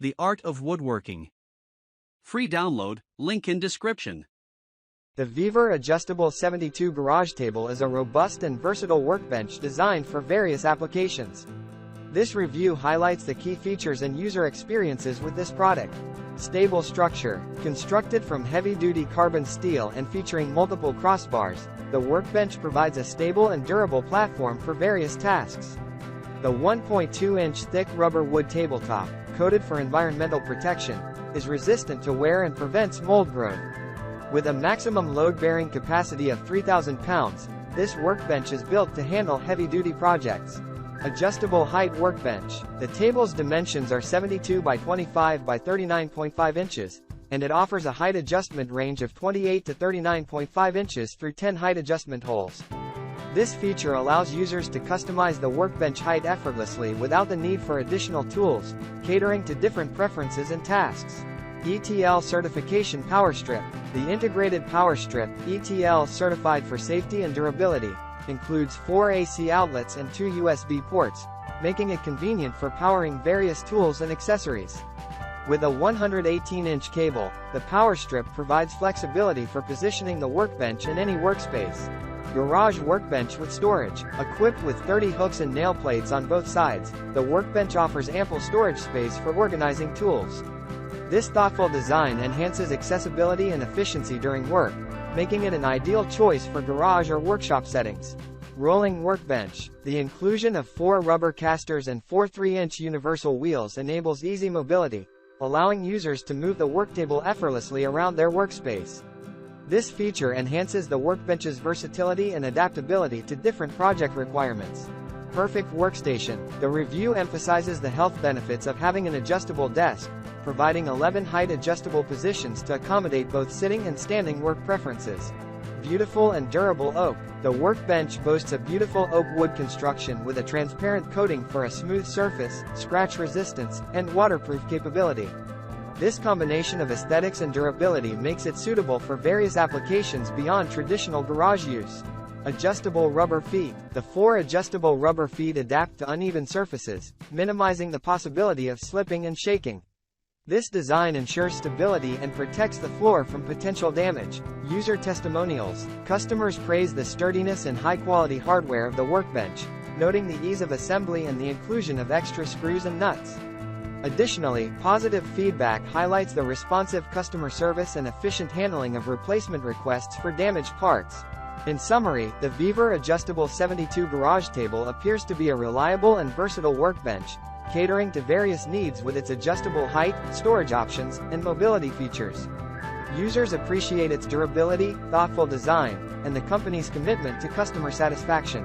The Art of Woodworking. Free download, link in description. The VEVOR Adjustable 72 Garage Table is a robust and versatile workbench designed for various applications. This review highlights the key features and user experiences with this product. Stable structure. Constructed from heavy-duty carbon steel and featuring multiple crossbars, the workbench provides a stable and durable platform for various tasks. The 1.2-inch thick rubber wood tabletop, coated for environmental protection, is resistant to wear and prevents mold growth. With a maximum load-bearing capacity of 3,000 pounds, this workbench is built to handle heavy-duty projects. Adjustable height workbench. The table's dimensions are 72 by 25 by 39.5 inches, and it offers a height adjustment range of 28 to 39.5 inches through 10 height adjustment holes. This feature allows users to customize the workbench height effortlessly without the need for additional tools, catering to different preferences and tasks. ETL Certification Power Strip. The integrated power strip, ETL certified for safety and durability, includes 4 AC outlets and 2 USB ports, making it convenient for powering various tools and accessories. With a 118-inch cable, the power strip provides flexibility for positioning the workbench in any workspace. Garage workbench with storage. Equipped with 30 hooks and nail plates on both sides, the workbench offers ample storage space for organizing tools. This thoughtful design enhances accessibility and efficiency during work, making it an ideal choice for garage or workshop settings. Rolling workbench. The inclusion of 4 rubber casters and 4 3-inch universal wheels enables easy mobility, allowing users to move the worktable effortlessly around their workspace. This feature enhances the workbench's versatility and adaptability to different project requirements. Perfect workstation. The review emphasizes the health benefits of having an adjustable desk, providing 11 height adjustable positions to accommodate both sitting and standing work preferences. Beautiful and durable oak. The workbench boasts a beautiful oak wood construction with a transparent coating for a smooth surface, scratch resistance, and waterproof capability. This combination of aesthetics and durability makes it suitable for various applications beyond traditional garage use. Adjustable rubber feet. The 4 adjustable rubber feet adapt to uneven surfaces, minimizing the possibility of slipping and shaking. This design ensures stability and protects the floor from potential damage. User testimonials. Customers praise the sturdiness and high-quality hardware of the workbench, noting the ease of assembly and the inclusion of extra screws and nuts. Additionally, positive feedback highlights the responsive customer service and efficient handling of replacement requests for damaged parts. In summary, the VEVOR Adjustable 72 Garage Table appears to be a reliable and versatile workbench, catering to various needs with its adjustable height, storage options, and mobility features. Users appreciate its durability, thoughtful design, and the company's commitment to customer satisfaction.